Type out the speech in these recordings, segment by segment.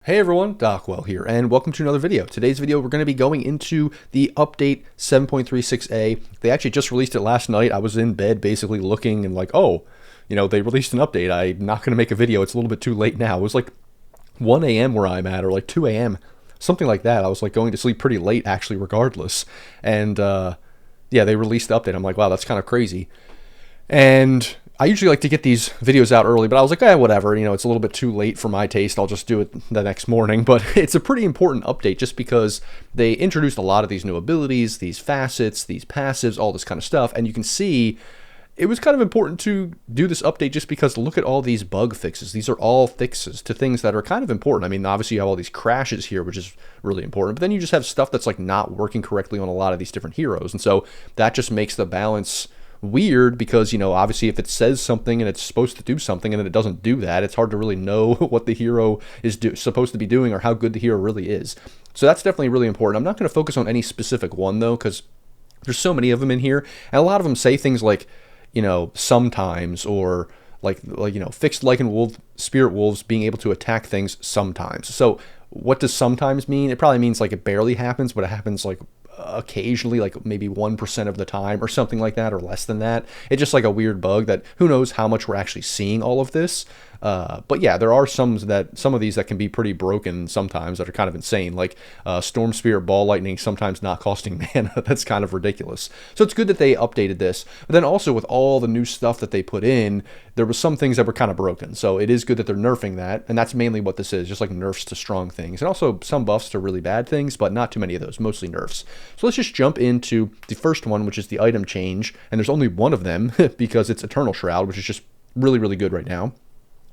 Hey everyone, Docwell here, and welcome to another video. Today's video, we're going to be going into the update 7.36a. They actually just released it last night. I was in bed basically looking and like, oh, they released an update. I'm not going to make a video. It's a little bit too late now. It was like 1 a.m. where I'm at, or like 2 a.m., something like that. I was like going to sleep pretty late actually regardless. And yeah, they released the update. I'm like, wow, that's kind of crazy. And I usually like to get these videos out early, but I was like, whatever, it's a little bit too late for my taste. I'll just do it the next morning. But it's a pretty important update just because they introduced a lot of these new abilities, these facets, these passives, all this kind of stuff. And you can see it was kind of important to do this update just because look at all these bug fixes. These are all fixes to things that are kind of important. I mean, obviously you have all these crashes here, which is really important, but then you just have stuff that's like not working correctly on a lot of these different heroes. And so that just makes the balance weird because, obviously if it says something and it's supposed to do something and then it doesn't do that, it's hard to really know what the hero is supposed to be doing or how good the hero really is. So that's definitely really important. I'm not going to focus on any specific one though, because there's so many of them in here, and a lot of them say things like, sometimes, or like fixed Lycan wolf spirit wolves being able to attack things sometimes. So what does sometimes mean? It probably means like it barely happens, but it happens like occasionally, like maybe 1% of the time or something like that, or less than that. It's just like a weird bug that who knows how much we're actually seeing all of this. But yeah, there are some of these that can be pretty broken sometimes that are kind of insane, like Storm Spirit Ball Lightning sometimes not costing mana. That's kind of ridiculous. So it's good that they updated this. But then also with all the new stuff that they put in, there was some things that were kind of broken. So it is good that they're nerfing that, and that's mainly what this is, just like nerfs to strong things. And also some buffs to really bad things, but not too many of those, mostly nerfs. So let's just jump into the first one, which is the item change. And there's only one of them because it's Eternal Shroud, which is just really, really good right now.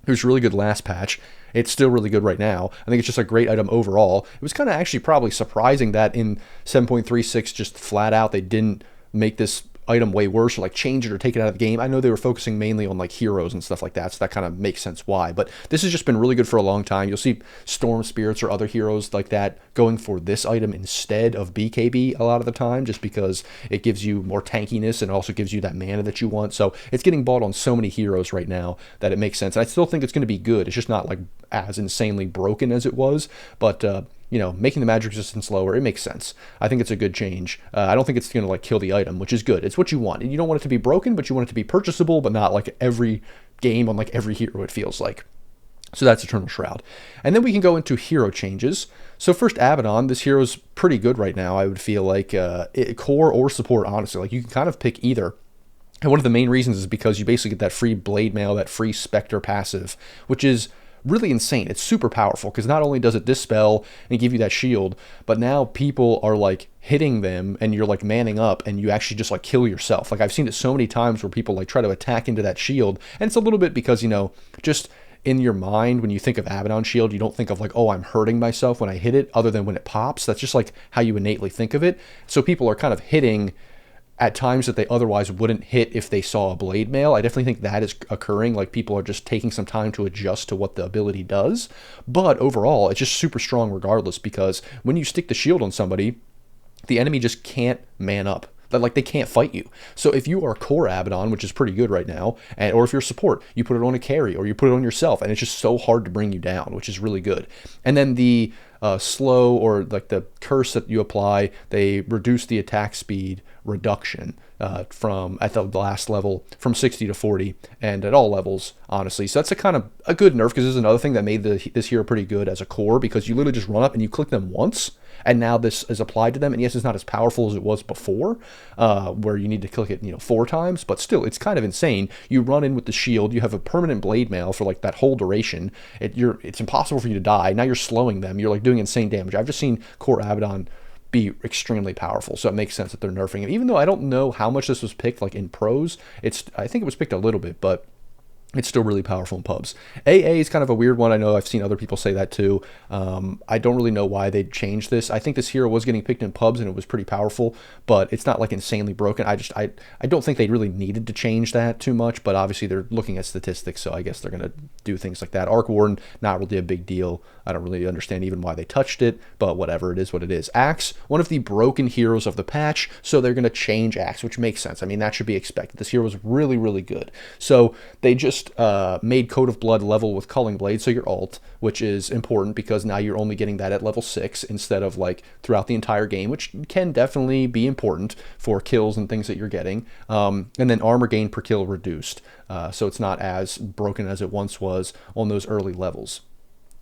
It was really good last patch. It's still really good right now. I think it's just a great item overall. It was kind of actually probably surprising that in 7.36 just flat out they didn't make this item way worse or like change it or take it out of the game. I know they were focusing mainly on like heroes and stuff like that, so that kind of makes sense why. But this has just been really good for a long time. You'll see Storm Spirits or other heroes like that going for this item instead of BKB a lot of the time, just because it gives you more tankiness and also gives you that mana that you want. So it's getting bought on so many heroes right now that it makes sense. And I still think it's going to be good. It's just not like as insanely broken as it was, but making the magic resistance lower, it makes sense. I think it's a good change. I don't think it's going to like kill the item, which is good. It's what you want. And you don't want it to be broken, but you want it to be purchasable, but not like every game on like every hero, it feels like. So that's Eternal Shroud. And then we can go into hero changes. So first, Abaddon. This hero's pretty good right now. I would feel like core or support, honestly. Like you can kind of pick either. And one of the main reasons is because you basically get that free Blade Mail, that free Spectre passive, which is really insane. It's super powerful because not only does it dispel and give you that shield, but now people are like hitting them and you're like manning up and you actually just like kill yourself. Like I've seen it so many times where people like try to attack into that shield, and it's a little bit because just in your mind when you think of Abaddon shield, you don't think of like, oh, I'm hurting myself when I hit it, other than when it pops. That's just like how you innately think of it. So people are kind of hitting at times that they otherwise wouldn't hit if they saw a Blade Mail. I definitely think that is occurring. Like people are just taking some time to adjust to what the ability does. But overall, it's just super strong regardless, because when you stick the shield on somebody, the enemy just can't man up. Like they can't fight you. So if you are core Abaddon, which is pretty good right now, or if you're support, you put it on a carry or you put it on yourself, and it's just so hard to bring you down, which is really good. And then the slow, or like the curse that you apply, they reduce the attack speed reduction from at the last level from 60 to 40, and at all levels, honestly. So that's a kind of a good nerf, because this is another thing that made this hero pretty good as a core, because you literally just run up and you click them once, and now this is applied to them. And yes, it's not as powerful as it was before, where you need to click it 4 times, but still it's kind of insane. You run in with the shield, you have a permanent Blade Mail for like that whole duration. It's impossible for you to die. Now you're slowing them, you're like doing insane damage. I've just seen core Abaddon be extremely powerful, so it makes sense that they're nerfing it. Even though I don't know how much this was picked like in pros, I think it was picked a little bit, but it's still really powerful in pubs. AA is kind of a weird one. I know I've seen other people say that too. I don't really know why they changed this. I think this hero was getting picked in pubs and it was pretty powerful, but it's not like insanely broken. I don't think they really needed to change that too much, but obviously they're looking at statistics, so I guess they're going to do things like that. Arc Warden, not really a big deal. I don't really understand even why they touched it, but whatever, it is what it is. Axe, one of the broken heroes of the patch, so they're going to change Axe, which makes sense. I mean, that should be expected. This hero was really, really good. So they just just made Code of Blood level with Culling Blade, so your alt, which is important because now you're only getting that at level 6 instead of like throughout the entire game, which can definitely be important for kills and things that you're getting. And then armor gain per kill reduced, so it's not as broken as it once was on those early levels.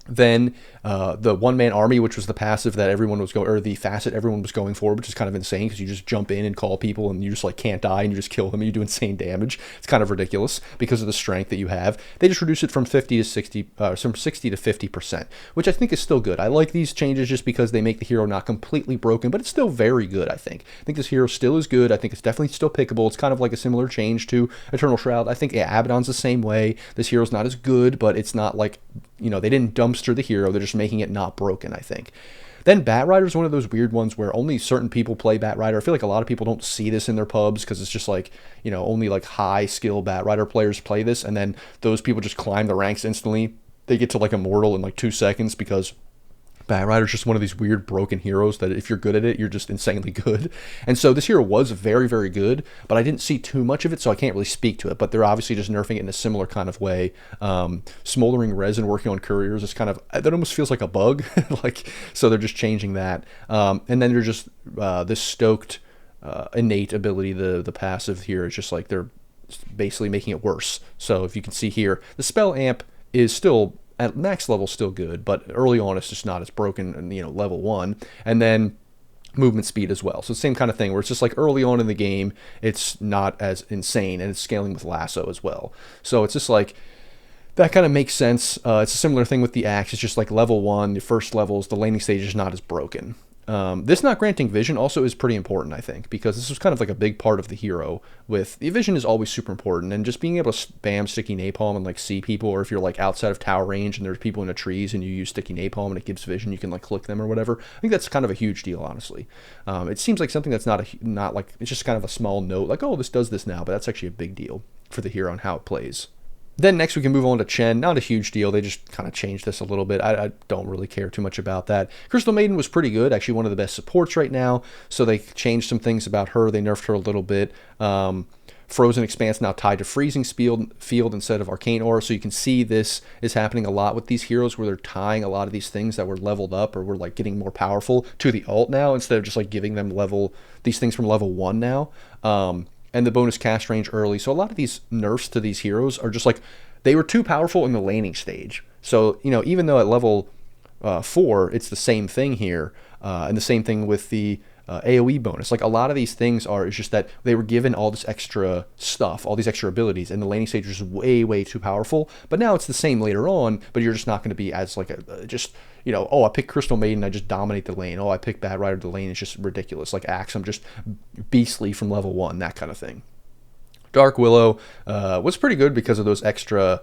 Then the one-man army, which was the passive that everyone was going, or the facet everyone was going for, which is kind of insane because you just jump in and call people and you just like can't die and you just kill them and you do insane damage. It's kind of ridiculous because of the strength that you have. They just reduce it from 50 to 60, from 60 to 50%, which I think is still good. I like these changes just because they make the hero not completely broken, but it's still very good. I think this hero still is good. I think it's definitely still pickable. It's kind of like a similar change to Eternal Shroud. I think Abaddon's the same way. This hero's not as good, but it's not like, you know, they didn't dumpster the hero. They're just making it not broken, I think. Then Bat Rider is one of those weird ones where only certain people play Bat Rider. I feel like a lot of people don't see this in their pubs because it's just like, you know, only like high skill Bat Rider players play this. And then those people just climb the ranks instantly. They get to like Immortal in like 2 seconds because Bat Rider's just one of these weird broken heroes that if you're good at it, you're just insanely good. And so this hero was very, very good, but I didn't see too much of it, so I can't really speak to it. But they're obviously just nerfing it in a similar kind of way. Smoldering Resin working on couriers is kind of, that almost feels like a bug. Like, so they're just changing that. And then they're just, this stoked innate ability, the passive here is just like they're basically making it worse. So if you can see here, the spell amp is still at max level still good, but early on it's just not as broken, you know, level 1. And then movement speed as well. So same kind of thing where it's just like early on in the game, it's not as insane, and it's scaling with lasso as well. So it's just like, that kind of makes sense. It's a similar thing with the axe. It's just like level 1, the first levels, the laning stage is not as broken. This not granting vision also is pretty important, I think, because this was kind of like a big part of the hero. With the vision is always super important, and just being able to spam sticky napalm and like see people, or if you're like outside of tower range and there's people in the trees and you use sticky napalm and it gives vision, you can like click them or whatever. I think that's kind of a huge deal, honestly. It seems like something that's not like, it's just kind of a small note, like, oh, this does this now, but that's actually a big deal for the hero and how it plays. Then next we can move on to Chen. Not a huge deal. They just kind of changed this a little bit. I don't really care too much about that. Crystal Maiden was pretty good. Actually one of the best supports right now. So they changed some things about her. They nerfed her a little bit. Frozen Expanse now tied to Freezing Field instead of Arcane Aura. So you can see this is happening a lot with these heroes where they're tying a lot of these things that were leveled up or were like getting more powerful to the alt now instead of just like giving them these things from level 1 now. And the bonus cast range early. So a lot of these nerfs to these heroes are just like, they were too powerful in the laning stage. So, you know, even though at level 4, it's the same thing here, and the same thing with the AoE bonus. Like a lot of these things it's just that they were given all this extra stuff, all these extra abilities, and the laning stage was way, way too powerful. But now it's the same later on, but you're just not going to be as like just, you know, oh, I pick Crystal Maiden, I just dominate the lane. Oh, I pick Bat Rider, the lane is just ridiculous. Like Axe, I'm just beastly from level 1, that kind of thing. Dark Willow was pretty good because of those extra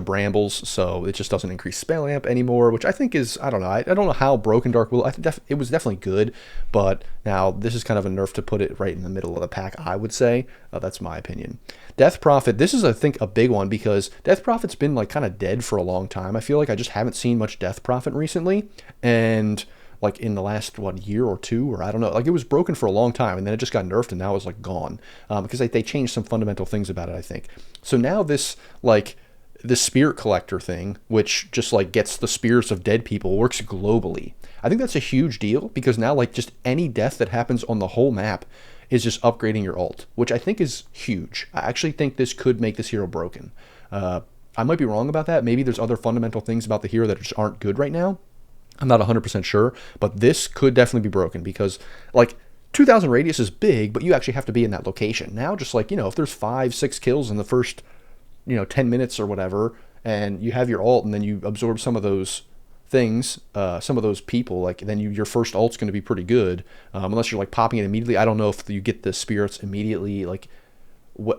brambles, so it just doesn't increase spell amp anymore, which I think is, I don't know. I don't know how broken Dark Willow. I think it was definitely good, but now this is kind of a nerf to put it right in the middle of the pack, I would say. That's my opinion. Death Prophet, this is, I think, a big one because Death Prophet's been like kind of dead for a long time. I feel like I just haven't seen much Death Prophet recently, and like in the last, year or two, or I don't know, like it was broken for a long time and then it just got nerfed and now it's like gone, because they changed some fundamental things about it, I think. So now this, like, the spirit collector thing, which just like gets the spirits of dead people, works globally. I think that's a huge deal because now like just any death that happens on the whole map is just upgrading your ult, which I think is huge. I actually think this could make this hero broken. I might be wrong about that. Maybe there's other fundamental things about the hero that just aren't good right now. I'm not 100% sure, but this could definitely be broken because like 2,000 radius is big, but you actually have to be in that location. Now just like, you know, if there's 5-6 kills in the first, 10 minutes or whatever, and you have your ult and then you absorb some of those things, some of those people, like then your first ult's going to be pretty good, unless you're like popping it immediately. I don't know if you get the spirits immediately, like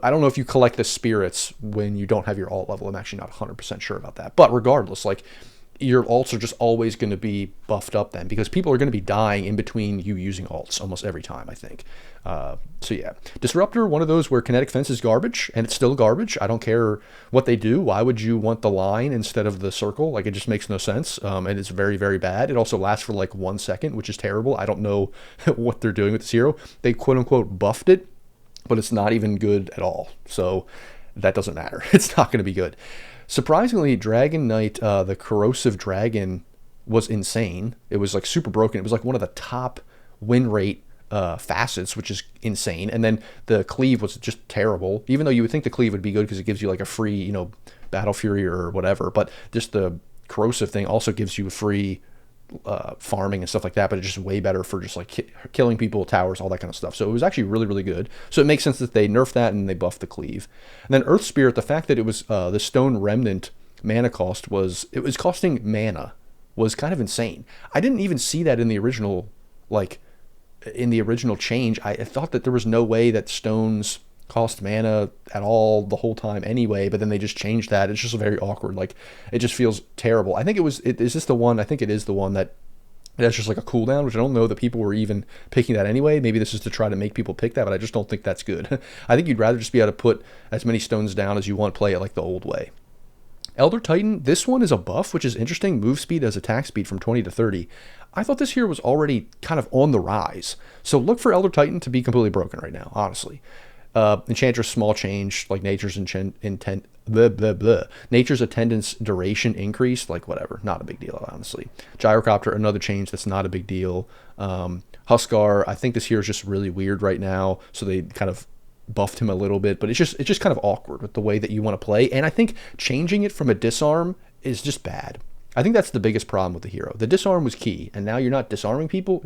I don't know if you collect the spirits when you don't have your ult level. I'm actually not 100% sure about that, but regardless, like your ults are just always going to be buffed up then because people are going to be dying in between you using ults almost every time, I think. So yeah, Disruptor, one of those where kinetic fence is garbage, and it's still garbage. I don't care what they do. Why would you want the line instead of the circle? Like, it just makes no sense, and it's very, very bad. It also lasts for like 1 second, which is terrible. I don't know what they're doing with this hero. They quote-unquote buffed it, but it's not even good at all. So that doesn't matter. It's not going to be good. Surprisingly, Dragon Knight, the Corrosive Dragon, was insane. It was like super broken. It was like one of the top win rate facets, which is insane. And then the Cleave was just terrible, even though you would think the Cleave would be good because it gives you like a free, Battle Fury or whatever. But just the Corrosive thing also gives you a free farming and stuff like that, but it's just way better for just like killing people, towers, all that kind of stuff. So it was actually really, really good. So it makes sense that they nerfed that and they buffed the Cleave. And then Earth Spirit, the fact that it was the Stone Remnant mana cost was costing mana was kind of insane. I didn't even see that in the original, change. I thought that there was no way that stones cost mana at all the whole time anyway, but then they just changed that. It's just very awkward. Like, it just feels terrible. I think is this the one? I think it is the one that that's just like a cooldown, which I don't know that people were even picking that anyway. Maybe this is to try to make people pick that, but I just don't think that's good. I think you'd rather just be able to put as many stones down as you want, play it like the old way. Elder Titan, this one is a buff, which is interesting. Move speed as attack speed from 20 to 30. I thought this here was already kind of on the rise. So look for Elder Titan to be completely broken right now, honestly. Enchantress small change, like nature's nature's attendance duration increased, like whatever, not a big deal, honestly. Gyrocopter, another change that's not a big deal. Huskar, I think this here is just really weird right now, so they kind of buffed him a little bit, but it's just kind of awkward with the way that you want to play, and I think changing it from a disarm is just bad. I think that's the biggest problem with the hero. The disarm was key, and now you're not disarming people.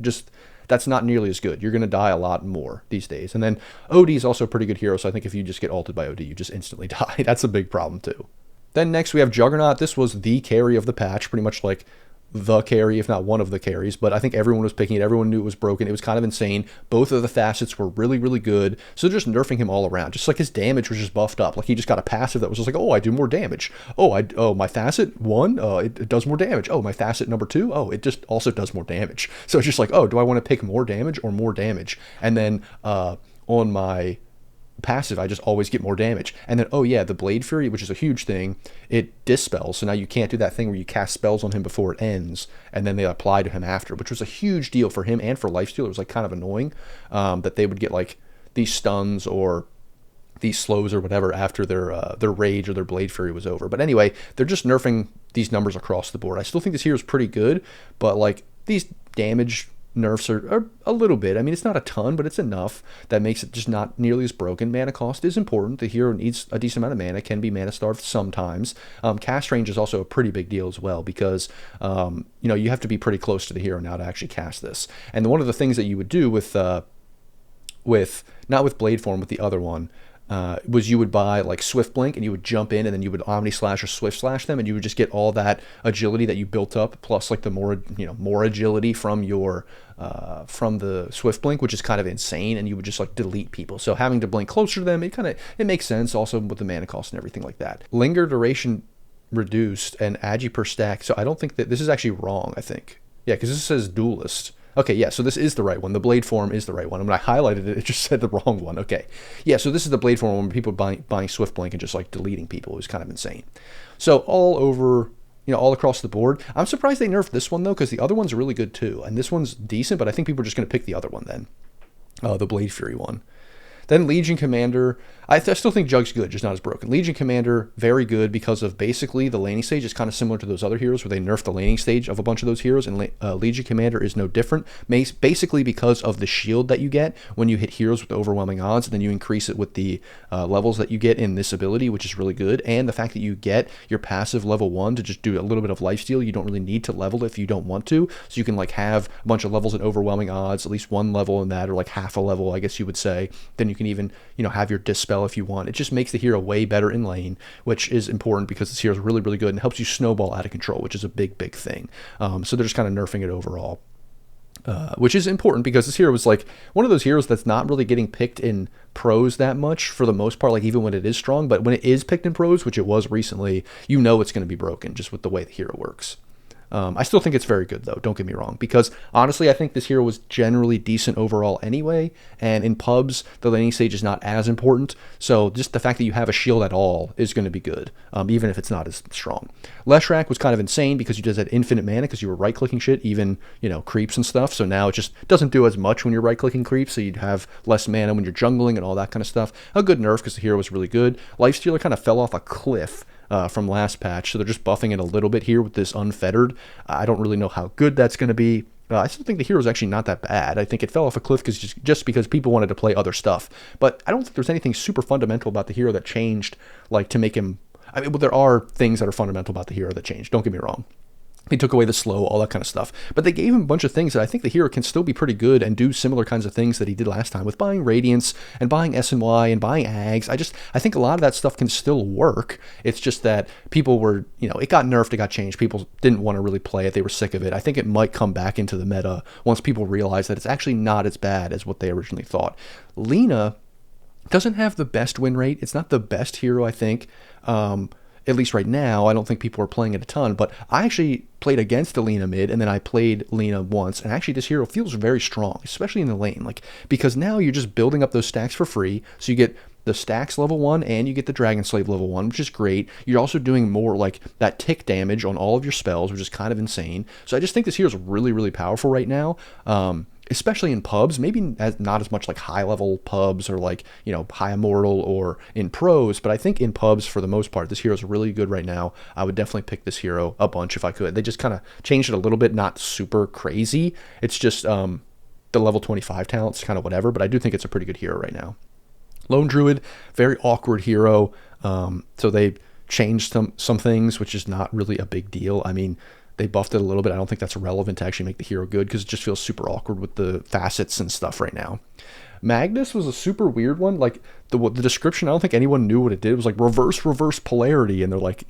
That's not nearly as good. You're going to die a lot more these days. And then OD is also a pretty good hero, so I think if you just get ulted by OD, you just instantly die. That's a big problem too. Then next we have Juggernaut. This was the carry of the patch, pretty much like the carry, if not one of the carries, but I think everyone was picking it. Everyone knew it was broken. It was kind of insane. Both of the facets were really, really good. So just nerfing him all around. Just like his damage was just buffed up. Like he just got a passive that was just like, oh, I do more damage. Oh, my facet 1, it does more damage. Oh, my facet number 2, oh, it just also does more damage. So it's just like, oh, do I want to pick more damage or more damage? And then on my passive, I just always get more damage. And then, oh yeah, the Blade Fury, which is a huge thing, it dispels, so now you can't do that thing where you cast spells on him before it ends and then they apply to him after, which was a huge deal for him and for lifesteal. It was like kind of annoying that they would get like these stuns or these slows or whatever after their rage or their Blade Fury was over. But anyway, they're just nerfing these numbers across the board. I still think this here is pretty good, but like these damage nerfs are a little bit. I mean, it's not a ton, but it's enough that makes it just not nearly as broken. Mana cost is important. The hero needs a decent amount of mana, can be mana starved sometimes. Cast range is also a pretty big deal as well, because you have to be pretty close to the hero now to actually cast this. And one of the things that you would do with not with Blade Form, with the other one, was you would buy like Swift Blink and you would jump in and then you would Omni Slash or Swift Slash them, and you would just get all that agility that you built up, plus like the more agility from your from the Swift Blink, which is kind of insane, and you would just like delete people. So having to blink closer to them, it makes sense also with the mana cost and everything like that. Linger duration reduced and agi per stack. So I don't think that this is actually wrong, I think. Yeah, because this says Duelist. Okay, yeah, so this is the right one. The Blade Form is the right one. And when I highlighted it, it just said the wrong one. Okay. Yeah, so this is the Blade Form when people are buying Swift Blink and just like deleting people. It was kind of insane. So all over, all across the board. I'm surprised they nerfed this one though, because the other one's really good too. And this one's decent, but I think people are just going to pick the other one then. The Blade Fury one. Then Legion Commander, I still think Jug's good, just not as broken. Legion Commander, very good because of basically the laning stage is kind of similar to those other heroes where they nerfed the laning stage of a bunch of those heroes, and Legion Commander is no different, basically because of the shield that you get when you hit heroes with overwhelming odds, and then you increase it with the levels that you get in this ability, which is really good, and the fact that you get your passive level 1 to just do a little bit of lifesteal. You don't really need to level if you don't want to, so you can like have a bunch of levels at overwhelming odds, at least one level in that, or like half a level, I guess you would say. Then you can even have your dispel if you want. It just makes the hero way better in lane, which is important because this hero is really, really good and helps you snowball out of control, which is a big thing. So they're just kind of nerfing it overall, which is important because this hero was like one of those heroes that's not really getting picked in pros that much for the most part, like even when it is strong, but when it is picked in pros, which it was recently, it's going to be broken just with the way the hero works. I still think it's very good, though, don't get me wrong, because honestly, I think this hero was generally decent overall anyway, and in pubs, the laning stage is not as important, so just the fact that you have a shield at all is going to be good, even if it's not as strong. Leshrac was kind of insane because you just had infinite mana because you were right-clicking shit, even, creeps and stuff, so now it just doesn't do as much when you're right-clicking creeps, so you'd have less mana when you're jungling and all that kind of stuff. A good nerf because the hero was really good. Lifestealer kind of fell off a cliff from last patch, so they're just buffing it a little bit here with this unfettered. I don't really know how good that's going to be. I still think the hero is actually not that bad. I think it fell off a cliff just because people wanted to play other stuff. But I don't think there's anything super fundamental about the hero that changed, like to make him... I mean, well, there are things that are fundamental about the hero that changed. Don't get me wrong. They took away the slow, all that kind of stuff. But they gave him a bunch of things that I think the hero can still be pretty good and do similar kinds of things that he did last time with buying Radiance and buying SNY and buying Ags. I think a lot of that stuff can still work. It's just that people were, it got nerfed, it got changed. People didn't want to really play it. They were sick of it. I think it might come back into the meta once people realize that it's actually not as bad as what they originally thought. Lina doesn't have the best win rate. It's not the best hero, I think. At least right now, I don't think people are playing it a ton, but I actually played against the Lina mid, and then I played Lina once, and actually this hero feels very strong, especially in the lane, because now you're just building up those stacks for free, so you get the stacks level 1, and you get the Dragon Slave level 1, which is great. You're also doing more that tick damage on all of your spells, which is kind of insane. So I just think this hero is really, really powerful right now. Especially in pubs, maybe not as much high level pubs or high immortal or in pros, but I think in pubs for the most part, this hero is really good right now. I would definitely pick this hero a bunch if I could. They just kind of changed it a little bit, not super crazy. It's just the level 25 talent's kind of whatever, but I do think it's a pretty good hero right now. Lone Druid, very awkward hero. So they changed some things, which is not really a big deal. I mean, they buffed it a little bit. I don't think that's relevant to actually make the hero good because it just feels super awkward with the facets and stuff right now. Magnus was a super weird one. The description, I don't think anyone knew what it did. It was reverse polarity, and they're like,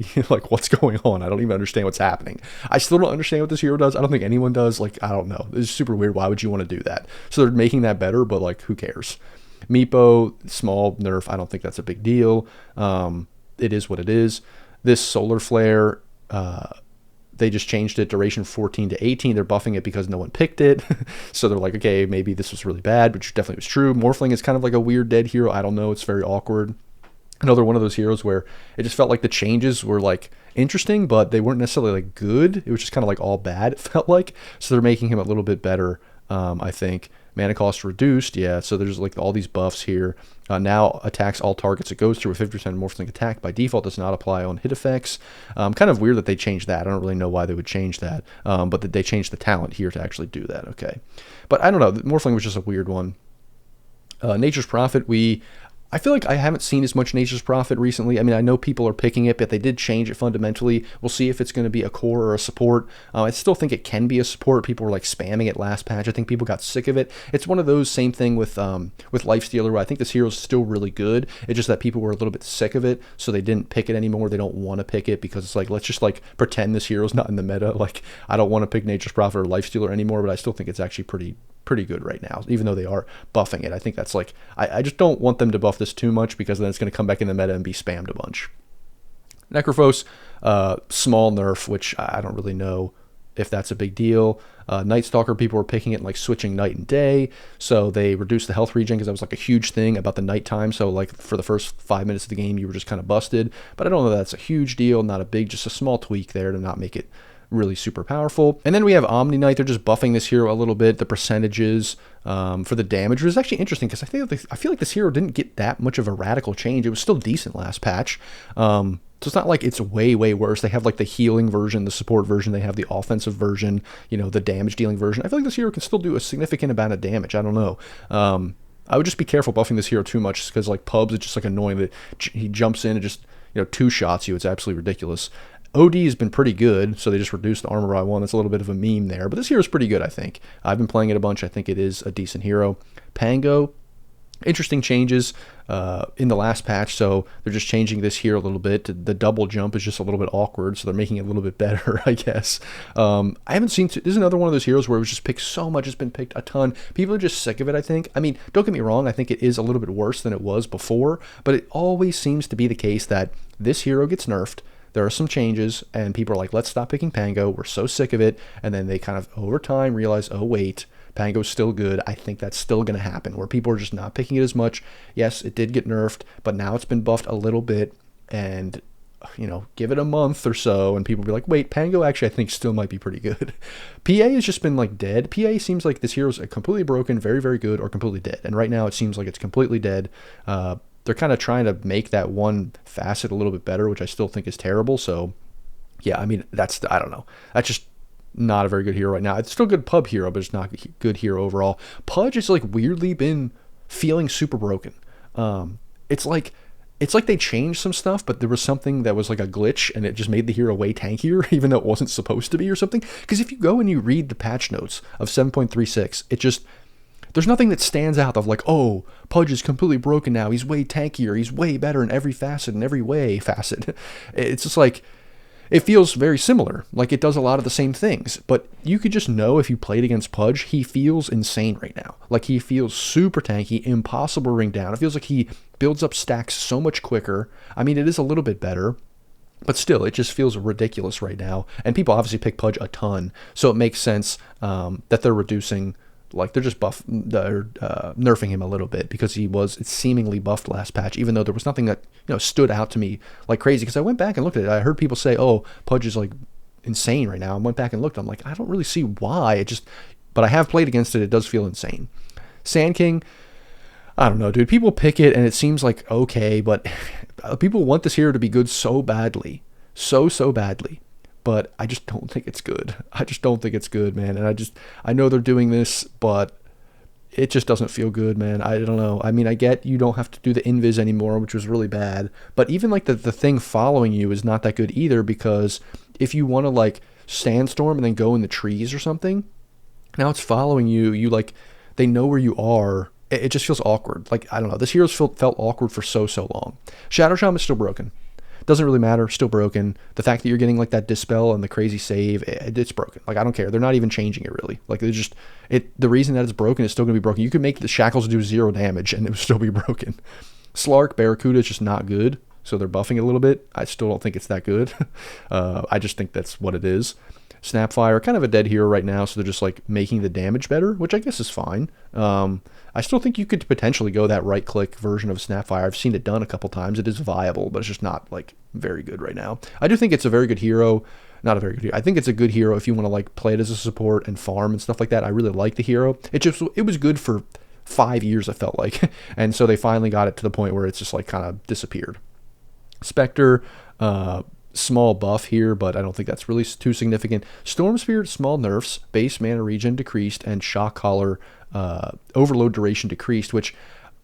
what's going on? I don't even understand what's happening. I still don't understand what this hero does. I don't think anyone does. I don't know. It's super weird. Why would you want to do that? So they're making that better, but who cares? Meepo, small nerf. I don't think that's a big deal. It is what it is. This Solar Flare, they just changed it, duration 14 to 18. They're buffing it because no one picked it. So they're like, okay, maybe this was really bad, which definitely was true. Morphling is kind of like a weird dead hero. I don't know. It's very awkward. Another one of those heroes where it just felt like the changes were interesting, but they weren't necessarily good. It was just kind of all bad, it felt like. So they're making him a little bit better, I think. Mana cost reduced, yeah, so there's all these buffs here. Now attacks all targets it goes through with 50% Morphling attack. By default, does not apply on hit effects. Kind of weird that they changed that. I don't really know why they would change that, but that they changed the talent here to actually do that, okay. But I don't know, Morphling was just a weird one. Nature's Prophet, I feel like I haven't seen as much Nature's Prophet recently. I mean, I know people are picking it, but they did change it fundamentally. We'll see if it's going to be a core or a support. I still think it can be a support. People were spamming it last patch. I think people got sick of it. It's one of those, same thing with Lifestealer, where I think this hero is still really good. It's just that people were a little bit sick of it, so they didn't pick it anymore. They don't want to pick it because it's let's just pretend this hero's not in the meta. I don't want to pick Nature's Prophet or Lifestealer anymore, but I still think it's actually pretty good right now, even though they are buffing it. I think that's I just don't want them to buff this too much because then it's going to come back in the meta and be spammed a bunch. Necrophos, small nerf, which I don't really know if that's a big deal. Night Stalker, people were picking it and switching night and day, so they reduced the health regen because that was a huge thing about the nighttime. So for the first 5 minutes of the game, you were just kind of busted. But I don't know that that's a huge deal, not a big, just a small tweak there to not make it really super powerful. And then we have Omni Knight. They're just buffing this hero a little bit. The percentages for the damage was actually interesting because I feel like this hero didn't get that much of a radical change. It was still decent last patch. So it's not like it's way worse. They have the healing version, the support version. They have the offensive version, the damage dealing version. I feel like this hero can still do a significant amount of damage. I don't know. I would just be careful buffing this hero too much because pubs, it's just annoying that he jumps in and just two shots you. It's absolutely ridiculous. OD has been pretty good, so they just reduced the armor by 1. That's a little bit of a meme there, but this hero is pretty good, I think. I've been playing it a bunch. I think it is a decent hero. Pango, interesting changes in the last patch, so they're just changing this here a little bit. The double jump is just a little bit awkward, so they're making it a little bit better, I guess. I haven't seen... This is another one of those heroes where it was just picked so much. It's been picked a ton. People are just sick of it, I think. I mean, don't get me wrong. I think it is a little bit worse than it was before, but it always seems to be the case that this hero gets nerfed. there are some changes, and people are like, let's stop picking Pango. We're so sick of it. And then they kind of over time realize, oh wait, Pango's still good. I think that's still going to happen, where people are just not picking it as much. Yes, it did get nerfed, but now it's been buffed a little bit, and give it a month or so, and people will be like, wait, Pango actually I think still might be pretty good. PA has just been like dead. PA seems like this hero's completely broken, very, very good, or completely dead. And right now it seems like it's completely dead. They're kind of trying to make that one facet a little bit better, which I still think is terrible. So yeah, I mean, I don't know. That's just not a very good hero right now. It's still a good pub hero, but it's not a good hero overall. Pudge has like weirdly been feeling super broken. It's like they changed some stuff, but there was something that was like a glitch, and it just made the hero way tankier, even though it wasn't supposed to be or something. Because if you go and you read the patch notes of 7.36, there's nothing that stands out of like, oh, Pudge is completely broken now. He's way tankier. He's way better in every facet, in every way facet. It's just like, it feels very similar. Like it does a lot of the same things, but you could just know if you played against Pudge, he feels insane right now. Like he feels super tanky, impossible to ring down. It feels like he builds up stacks so much quicker. I mean, it is a little bit better, but still, it just feels ridiculous right now. And people obviously pick Pudge a ton, so it makes sense that they're reducing. Like they're just nerfing him a little bit, because he was seemingly buffed last patch, even though there was nothing that stood out to me like crazy. Because I went back and looked at it, I heard people say, "Oh, Pudge is like insane right now." I went back and looked. I'm like, I don't really see why. But I have played against it. It does feel insane. Sand King, I don't know, dude. People pick it and it seems like okay, but people want this hero to be good so badly, so badly. But I just don't think it's good. I just don't think it's good, man. And I know they're doing this, but it just doesn't feel good, man. I don't know. I mean, I get you don't have to do the invis anymore, which was really bad. But even like the thing following you is not that good either, because if you want to like sandstorm and then go in the trees or something, now it's following you. You like, they know where you are. It just feels awkward. Like, I don't know. This hero's felt awkward for so long. Shadow Charm is still broken. Doesn't really matter, still broken. The fact that you're getting like that dispel and the crazy save, it's broken. Like I don't care. They're not even changing it really. Like they're just the reason that it's broken is still gonna be broken. You could make the shackles do 0 damage and it would still be broken. Slark Barracuda is just not good, so they're buffing it a little bit. I still don't think it's that good. I just think that's what it is. Snapfire, kind of a dead hero right now, so they're just like making the damage better, which I guess is fine. I still think you could potentially go that right-click version of Snapfire. I've seen it done a couple times. It is viable, but it's just not like very good right now. I do think it's a very good hero. Not a very good hero. I think it's a good hero if you want to like play it as a support and farm and stuff like that. I really like the hero. It was good for 5 years, I felt like. And so they finally got it to the point where it's just like kind of disappeared. Spectre, small buff here, but I don't think that's really too significant. Storm Spirit, small nerfs, base mana regen decreased, and Shock Collar overload duration decreased, which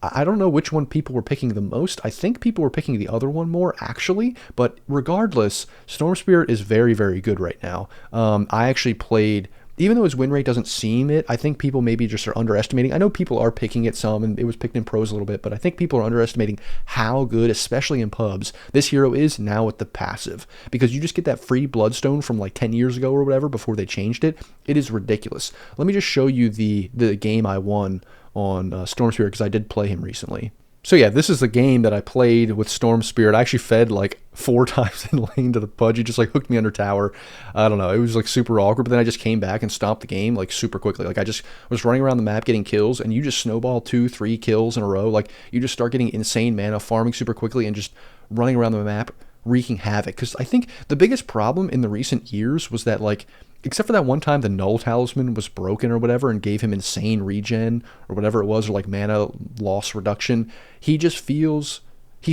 I don't know which one people were picking the most. I think people were picking the other one more, actually, but regardless, Storm Spirit is very, very good right now. I actually played, even though his win rate doesn't seem it, I think people maybe just are underestimating. I know people are picking it some, and it was picked in pros a little bit, but I think people are underestimating how good, especially in pubs, this hero is now with the passive. Because you just get that free Bloodstone from like 10 years ago or whatever before they changed it. It is ridiculous. Let me just show you the game I won on Storm Spirit, because I did play him recently. So yeah, this is the game that I played with Storm Spirit. I actually fed like 4 times in lane to the Pudge. He just like hooked me under tower. I don't know. It was like super awkward, but then I just came back and stopped the game like super quickly. Like I just was running around the map getting kills, and you just snowball 2-3 kills in a row. Like you just start getting insane mana, farming super quickly, and just running around the map wreaking havoc. Because I think the biggest problem in the recent years was that, like, except for that one time the Null Talisman was broken or whatever and gave him insane regen or whatever it was, or like mana loss reduction, he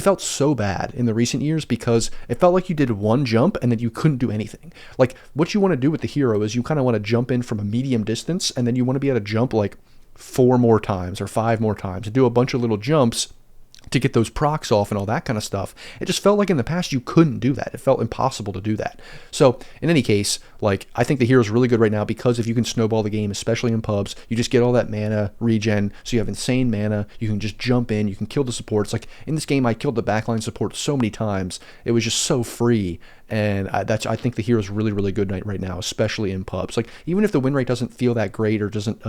felt so bad in the recent years because it felt like you did one jump and then you couldn't do anything. Like, what you want to do with the hero is you kind of want to jump in from a medium distance, and then you want to be able to jump like 4 more times or 5 more times and do a bunch of little jumps to get those procs off and all that kind of stuff. It just felt like in the past you couldn't do that. It felt impossible to do that. So in any case, like, I think the hero's really good right now because if you can snowball the game, especially in pubs, you just get all that mana regen, so you have insane mana, you can just jump in, you can kill the supports. Like in this game, I killed the backline support so many times. It was just so free. And I think the hero's really, really good right now, especially in pubs. Like, even if the win rate doesn't feel that great or doesn't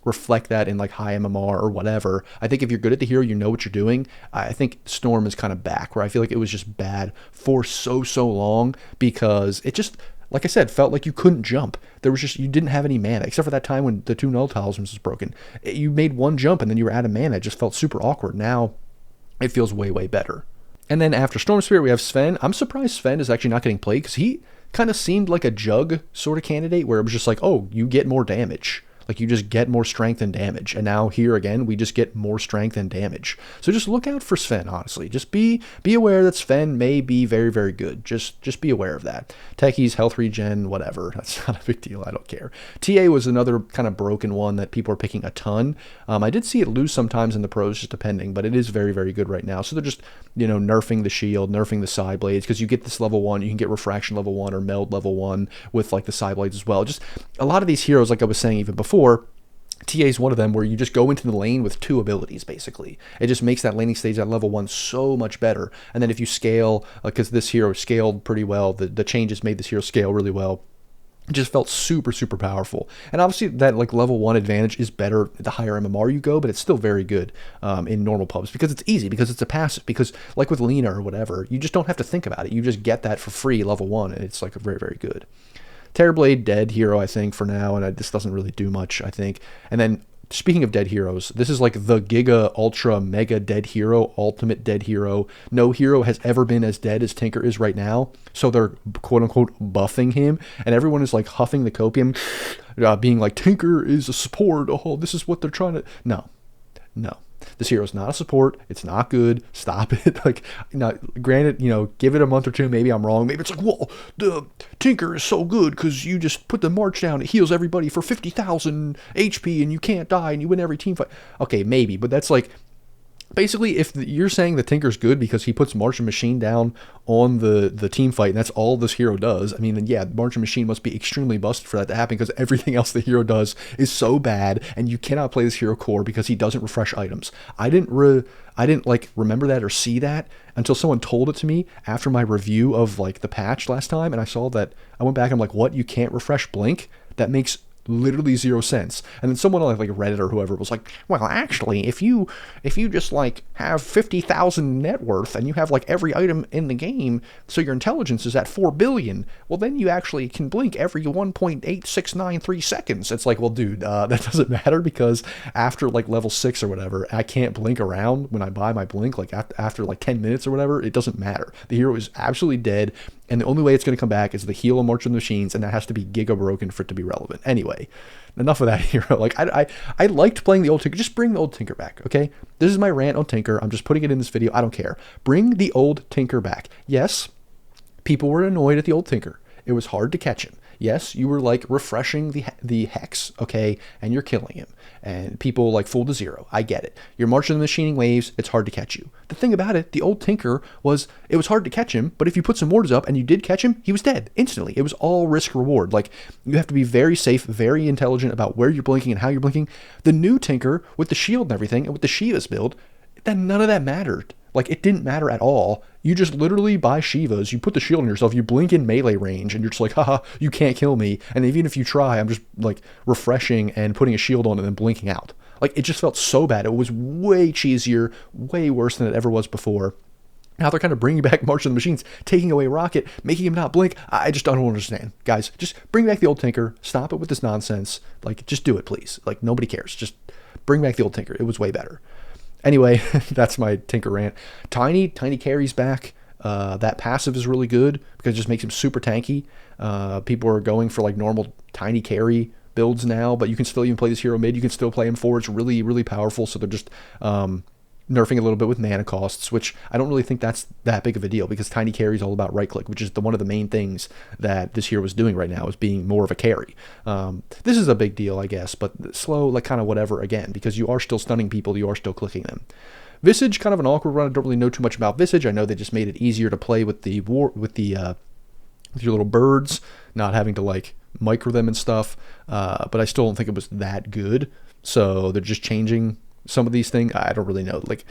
reflect that in like high MMR or whatever. I think if you're good at the hero, you know what you're doing. I think Storm is kind of back, where I feel like it was just bad for so long because it just, like I said, felt like you couldn't jump. There was just, you didn't have any mana, except for that time when the 2 null talismans was broken. You made one jump and then you were out of mana. It just felt super awkward. Now it feels way better. And then after Storm Spirit, we have Sven. I'm surprised Sven is actually not getting played because he kind of seemed like a Jug sort of candidate where it was just like, oh, you get more damage. Like you just get more strength and damage. And now here again, we just get more strength and damage. So just look out for Sven, honestly. Just be aware that Sven may be very good. Just be aware of that. Techies, health regen, whatever. That's not a big deal. I don't care. TA was another kind of broken one that people are picking a ton. I did see it lose sometimes in the pros, just depending, but it is very good right now. So they're just, nerfing the shield, nerfing the side blades, because you get this level 1, you can get refraction level 1 or meld level 1 with like the side blades as well. Just a lot of these heroes, like I was saying even before, TA is one of them where you just go into the lane with 2 abilities, basically. It just makes that laning stage at level 1 so much better. And then if you scale, because this hero scaled pretty well, the changes made this hero scale really well. It just felt super powerful. And obviously that like level 1 advantage is better the higher MMR you go, but it's still very good in normal pubs because it's easy, because it's a passive, because like with Lena or whatever, you just don't have to think about it. You just get that for free level 1, and it's like very good. Terrorblade, dead hero, I think, for now, and this doesn't really do much, I think. And then, speaking of dead heroes, this is like the Giga Ultra Mega dead hero, ultimate dead hero. No hero has ever been as dead as Tinker is right now, so they're quote-unquote buffing him, and everyone is like huffing the copium, being like, Tinker is a support, oh, this is what they're trying to... No. This hero is not a support. It's not good. Stop it. Like, granted, give it a month or two. Maybe I'm wrong. Maybe it's like, well, the Tinker is so good because you just put the march down. It heals everybody for 50,000 HP and you can't die and you win every team fight. Okay, maybe, but that's like, basically, if you're saying the Tinker's good because he puts March and Machine down on the team fight, and that's all this hero does, I mean, then yeah, March and Machine must be extremely busted for that to happen, because everything else the hero does is so bad, and you cannot play this hero core because he doesn't refresh items. I didn't like remember that or see that until someone told it to me after my review of like the patch last time, and I saw that. I went back and I'm like, what? You can't refresh Blink? That makes literally 0 sense. And then someone on like Reddit or whoever was like, well, actually, if you just like have 50,000 net worth and you have like every item in the game, so your intelligence is at 4 billion, well, then you actually can blink every 1.8693 seconds. It's like, well, dude, that doesn't matter, because after like level 6 or whatever, I can't blink around when I buy my blink, like after like 10 minutes or whatever. It doesn't matter. The hero is absolutely dead, and the only way it's going to come back is the heal and March of the Machines, and that has to be giga broken for it to be relevant. Anyway, enough of that hero. Like, I liked playing the old Tinker. Just bring the old Tinker back, okay? This is my rant on Tinker. I'm just putting it in this video. I don't care. Bring the old Tinker back. Yes, people were annoyed at the old Tinker. It was hard to catch him. Yes, you were like refreshing the hex, okay, and you're killing him, and people like full to 0. I get it. You're marching the machining waves. It's hard to catch you. The thing about it, the old Tinker was, it was hard to catch him, but if you put some mortars up and you did catch him, he was dead instantly. It was all risk reward. Like, you have to be very safe, very intelligent about where you're blinking and how you're blinking. The new Tinker with the shield and everything, and with the Shiva's build, then none of that mattered. Like, it didn't matter at all. You just literally buy Shivas, you put the shield on yourself, you blink in melee range, and you're just like, haha, you can't kill me. And even if you try, I'm just like refreshing and putting a shield on and then blinking out. Like, it just felt so bad. It was way cheesier, way worse than it ever was before. Now they're kind of bringing back March of the Machines, taking away Rocket, making him not blink. I just don't understand. Guys, just bring back the old Tinker. Stop it with this nonsense. Like, just do it, please. Like, nobody cares. Just bring back the old Tinker. It was way better. Anyway, that's my Tinker rant. Tiny carries back. That passive is really good because it just makes him super tanky. People are going for like normal Tiny carry builds now, but you can still even play this hero mid. You can still play him forward. It's really powerful. So they're just nerfing a little bit with mana costs, which I don't really think that's that big of a deal, because Tiny carry is all about right click, which is one of the main things that this hero was doing right now, is being more of a carry. This is a big deal, I guess, but slow, like kind of whatever again, because you are still stunning people, you are still clicking them. Visage, kind of an awkward run. I don't really know too much about Visage. I know they just made it easier to play with with your little birds, not having to like micro them and stuff. But I still don't think it was that good. So they're just changing some of these things. I don't really know. Like,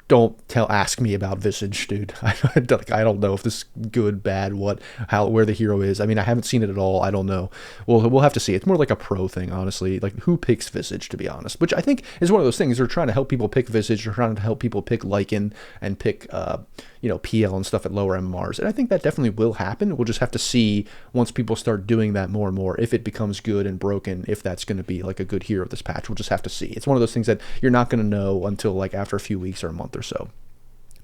don't ask me about Visage, dude. I don't know if this is good, bad, where the hero is. I mean, I haven't seen it at all. I don't know. We'll have to see. It's more like a pro thing, honestly. Like, who picks Visage, to be honest? Which I think is one of those things. They're trying to help people pick Visage. They're trying to help people pick Lycan and pick, PL and stuff at lower MMRs. And I think that definitely will happen. We'll just have to see once people start doing that more and more, if it becomes good and broken, if that's going to be like a good hero this patch. We'll just have to see. It's one of those things that you're not going to know until like after a few weeks or a month or so.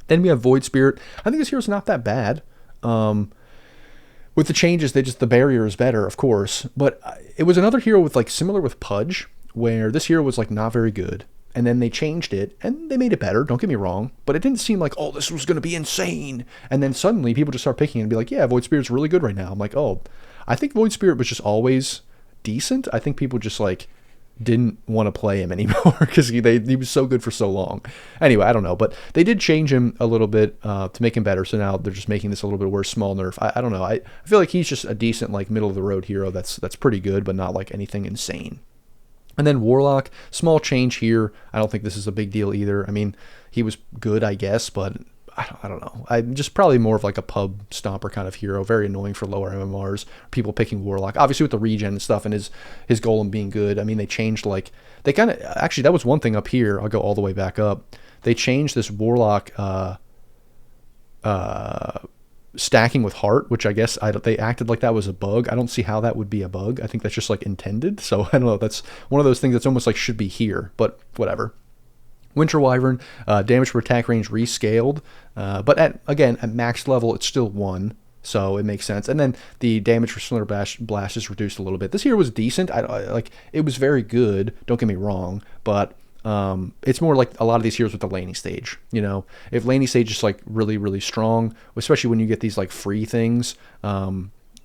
Then we have Void Spirit. I think this hero's not that bad. With the changes, the barrier is better, of course. But it was another hero with like similar with Pudge, where this hero was like not very good. And then they changed it, and they made it better, don't get me wrong. But it didn't seem like, oh, this was going to be insane. And then suddenly people just start picking it and be like, yeah, Void Spirit's really good right now. I'm like, oh, I think Void Spirit was just always decent. I think people just like didn't want to play him anymore because he was so good for so long. Anyway, I don't know, but they did change him a little bit to make him better. So now they're just making this a little bit worse, small nerf. I don't know. I feel like he's just a decent like middle of the road hero that's pretty good, but not like anything insane. And then Warlock, small change here. I don't think this is a big deal either. I mean, he was good, I guess, but I don't know. I'm just probably more of like a pub stomper kind of hero. Very annoying for lower MMRs. People picking Warlock, obviously with the regen and stuff, and his golem being good. I mean, they changed they kind of actually that was one thing up here. I'll go all the way back up. They changed this Warlock stacking with heart, which I guess they acted like that was a bug. I don't see how that would be a bug. I think that's just like intended. So I don't know. That's one of those things that's almost like should be here, but whatever. Winter Wyvern, damage per attack range rescaled, but at max level it's still 1, so it makes sense. And then the damage for Slender Blast is reduced a little bit. This here was decent. It was very good. Don't get me wrong, but it's more like a lot of these heroes with the laning stage. If laning stage is like really, really strong, especially when you get these like free things,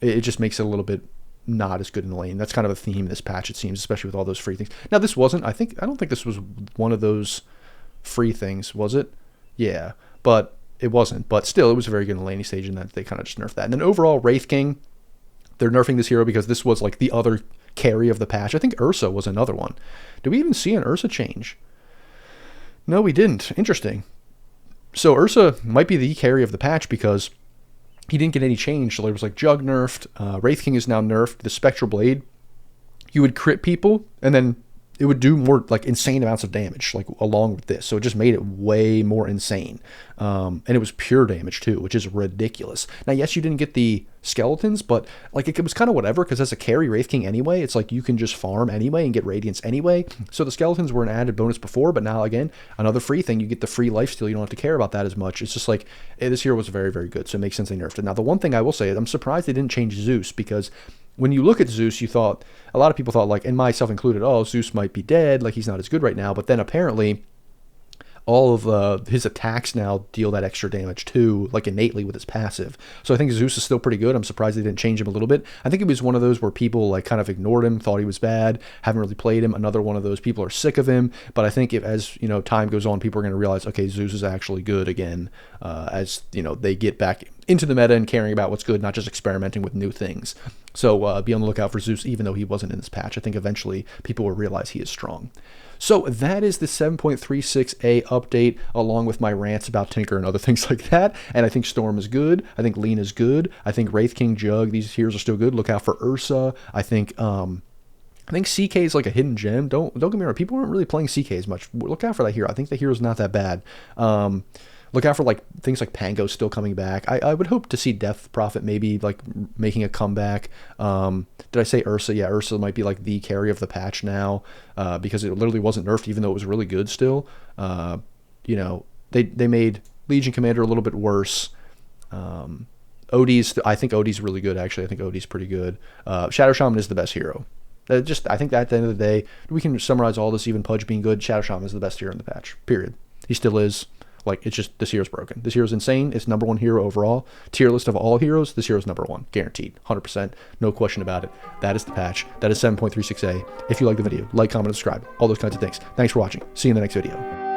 it just makes it a little bit not as good in the lane. That's kind of a theme in this patch, it seems, especially with all those free things. Now this wasn't. I don't think this was one of those free things, was it? Yeah, but it wasn't. But still, it was very good in the laning stage, and that they kind of just nerfed that. And then overall, Wraith King, they're nerfing this hero because this was like the other carry of the patch. I think Ursa was another one. Did we even see an Ursa change? No, we didn't. Interesting. So Ursa might be the carry of the patch because he didn't get any change. So there was like Jug nerfed. Wraith King is now nerfed. The Spectral Blade, you would crit people, and then it would do more like insane amounts of damage, like along with this. So it just made it way more insane. And it was pure damage too, which is ridiculous. Now, yes, you didn't get the skeletons, but like it was kind of whatever, because as a carry Wraith King anyway, it's like you can just farm anyway and get Radiance anyway. So the skeletons were an added bonus before, but now again, another free thing, you get the free lifesteal. You don't have to care about that as much. It's just like, this hero was very, very good. So it makes sense they nerfed it. Now, the one thing I will say is I'm surprised they didn't change Zeus, because when you look at Zeus, a lot of people thought, like, and myself included, oh, Zeus might be dead, like he's not as good right now. But then apparently all of his attacks now deal that extra damage too, like innately with his passive. So I think Zeus is still pretty good. I'm surprised they didn't change him a little bit. I think it was one of those where people like kind of ignored him, thought he was bad, haven't really played him. Another one of those, people are sick of him. But I think as time goes on, people are going to realize, okay, Zeus is actually good again, as they get back into the meta and caring about what's good, not just experimenting with new things. So be on the lookout for Zeus, even though he wasn't in this patch. I think eventually people will realize he is strong. So that is the 7.36a update, along with my rants about Tinker and other things like that. And I think Storm is good. I think Lean is good. I think Wraith King, Jug, these heroes are still good. Look out for Ursa. I think CK is like a hidden gem. Don't get me wrong. People aren't really playing CK as much. Look out for that hero. I think the hero's not that bad. Look out for like things like Pango still coming back. I would hope to see Death Prophet maybe like making a comeback. Did I say Ursa? Yeah, Ursa might be like the carry of the patch now, because it literally wasn't nerfed, even though it was really good still. They made Legion Commander a little bit worse. I think Odie's really good, actually. I think Odie's pretty good. Shadow Shaman is the best hero. I think that at the end of the day, we can summarize all this, even Pudge being good. Shadow Shaman is the best hero in the patch, period. He still is. Like, it's just, this hero's broken. This hero's insane. It's number one hero overall. Tier list of all heroes, this hero's number one. Guaranteed. 100%. No question about it. That is the patch. That is 7.36a. If you like the video, like, comment, and subscribe. All those kinds of things. Thanks for watching. See you in the next video.